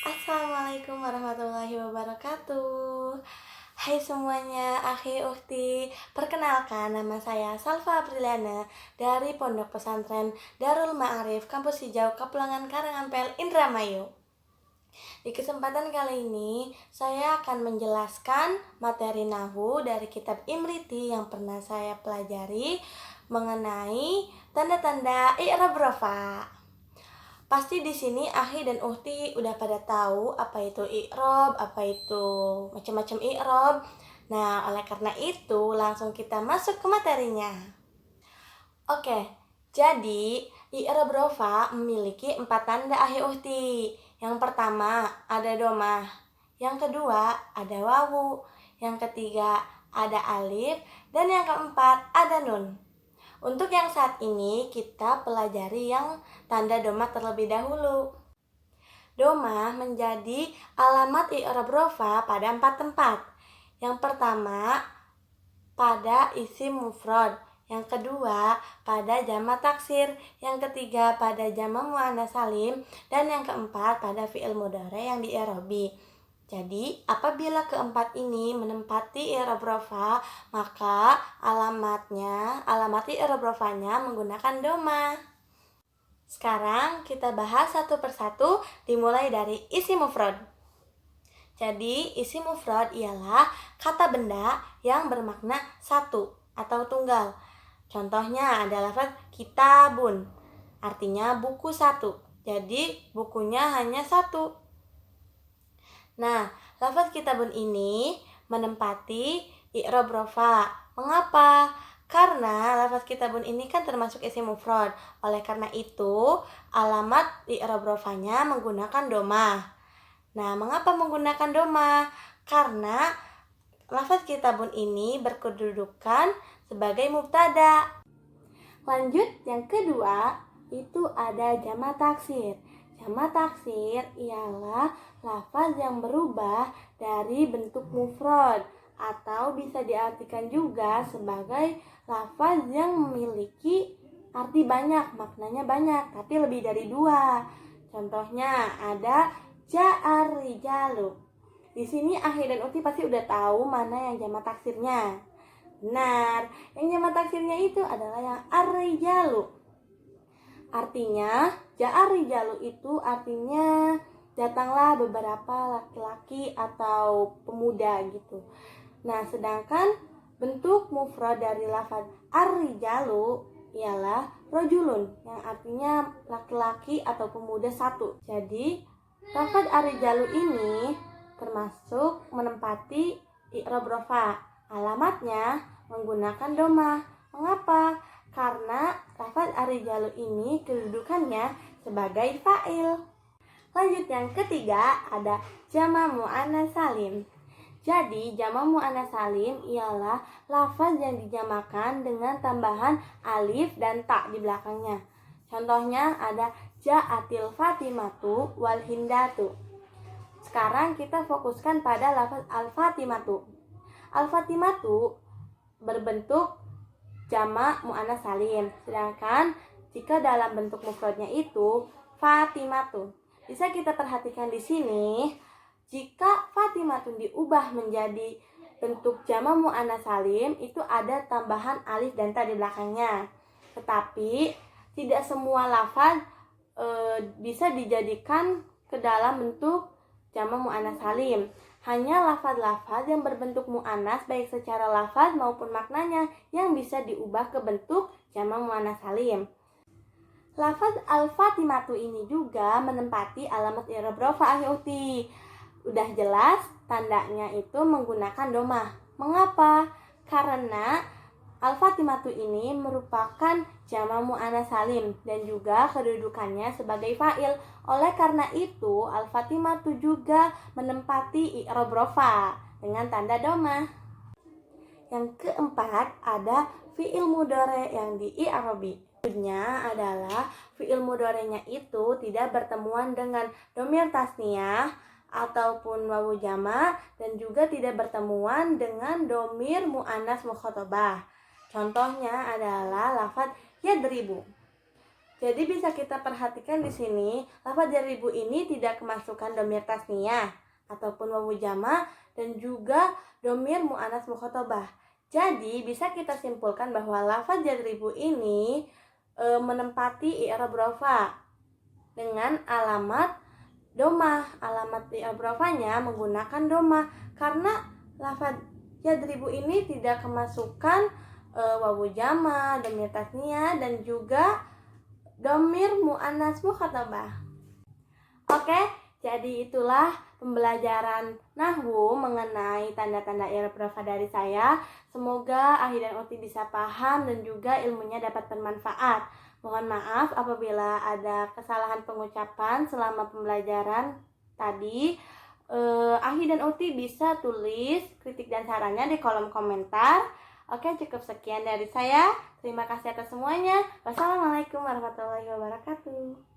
Assalamualaikum warahmatullahi wabarakatuh. Hai semuanya, akhi ukhti. Perkenalkan, nama saya Salva Apriliana dari Pondok Pesantren Darul Ma'arif Kampus Hijau Kapulangan Karangampel Indramayu. Di kesempatan kali ini, saya akan menjelaskan materi nahwu dari kitab Imriti yang pernah saya pelajari mengenai tanda-tanda i'rab rafa. Pasti di sini Ahi dan Uhti udah pada tahu apa itu i'rob, apa itu macam-macam i'rob. Nah, oleh karena itu langsung kita masuk ke materinya. Oke, jadi i'rob rofa memiliki 4 tanda Ahi Uhti. Yang pertama ada domah, yang kedua ada wawu, yang ketiga ada alif, dan yang keempat ada nun. Untuk yang saat ini kita pelajari yang tanda domah terlebih dahulu. Domah menjadi alamat i'rab rofa pada 4 tempat. Yang pertama pada isim mufrad, yang kedua pada jamak taksir, yang ketiga pada jamak muannats salim, dan yang keempat pada fi'il mudhari yang di-i'rabi. Jadi, apabila keempat ini menempati i'rab rafa, maka alamat i'rab rafanya menggunakan domah. Sekarang kita bahas satu persatu dimulai dari isim mufrad. Jadi, isim mufrad ialah kata benda yang bermakna satu atau tunggal. Contohnya adalah lafaz kitabun, artinya buku satu. Jadi, bukunya hanya satu. Nah, lafaz kitabun ini menempati i'rab rafa. Mengapa? Karena lafaz kitabun ini kan termasuk isim mufrad. Oleh karena itu, alamat i'rab rafanya menggunakan domah. Nah, mengapa menggunakan domah? Karena lafaz kitabun ini berkedudukan sebagai mubtada. Lanjut, yang kedua itu ada jamak taksir. Jamak taksir ialah lafaz yang berubah dari bentuk mufrad atau bisa diartikan juga sebagai lafaz yang memiliki arti banyak, maknanya banyak, tapi lebih dari 2. Contohnya ada ja'ar rijalu. Di sini Akhir dan Uti pasti udah tahu mana yang jamak taksirnya. Benar, yang jamak taksirnya itu adalah yang ar-rijalu. Artinya, ja'ar rijalu itu artinya datanglah beberapa laki-laki atau pemuda gitu. Nah, sedangkan bentuk mufrad dari lafaz ar-rijalu ialah rojulun yang artinya laki-laki atau pemuda satu. Jadi, lafaz ar-rijalu ini termasuk menempati i'rab rafa. Alamatnya menggunakan domah. Mengapa? Karena lafaz ar-rijalu ini kedudukannya sebagai fa'il. Lanjut, yang ketiga ada jamak muannats salim. Jadi jamak muannats salim ialah lafaz yang dijamakan dengan tambahan alif dan ta di belakangnya. Contohnya ada ja'atil fatimatu wal hindatu. Sekarang kita fokuskan pada lafaz al-fatimatu. Al-fatimatu berbentuk jamak muannats salim, sedangkan jika dalam bentuk mufradnya itu fatimatu. Bisa kita perhatikan di sini, jika fatimatun diubah menjadi bentuk jamak muannats salim, itu ada tambahan alif dan ta di belakangnya. Tetapi tidak semua lafaz bisa dijadikan ke dalam bentuk jamak muannats salim. Hanya lafaz-lafaz yang berbentuk muannats baik secara lafaz maupun maknanya yang bisa diubah ke bentuk jamak muannats salim. Lafaz al-fatimatu ini juga menempati alamat i'rab rafa Uti. Udah jelas tandanya itu menggunakan domah. Mengapa? Karena al-fatimatu ini merupakan jamak muannats salim dan juga kedudukannya sebagai fa'il. Oleh karena itu, al-fatimatu juga menempati i'rab rafa dengan tanda domah. Yang keempat ada fi'il mudhari yang di-i'rabi. Maksudnya adalah fi'il mudhari'nya itu tidak bertemuan dengan dhamir tasniyah ataupun wawu jamak dan juga tidak bertemuan dengan dhamir muannats mukhatabah. Contohnya adalah lafaz yadribu. Jadi bisa kita perhatikan di sini, lafaz jar ribu ini tidak kemasukan domir tasniyah ataupun wawu jama dan juga domir muannas mukhatabah. Jadi bisa kita simpulkan bahwa lafaz jar ribu ini menempati i'rab rofa dengan alamat domah. Alamat i'rab rofanya menggunakan domah karena lafaz jar ribu ini tidak kemasukan wawu jama, domir tasniyah dan juga domir muannas mukhatabah. Oke, jadi itulah pembelajaran nahwu mengenai tanda-tanda i'rab rofa dari saya. Semoga Ahi dan Uti bisa paham dan juga ilmunya dapat bermanfaat. Mohon maaf apabila ada kesalahan pengucapan selama pembelajaran tadi. Ahi dan Uti bisa tulis kritik dan sarannya di kolom komentar. Oke, cukup sekian dari saya. Terima kasih atas semuanya. Wassalamualaikum warahmatullahi wabarakatuh.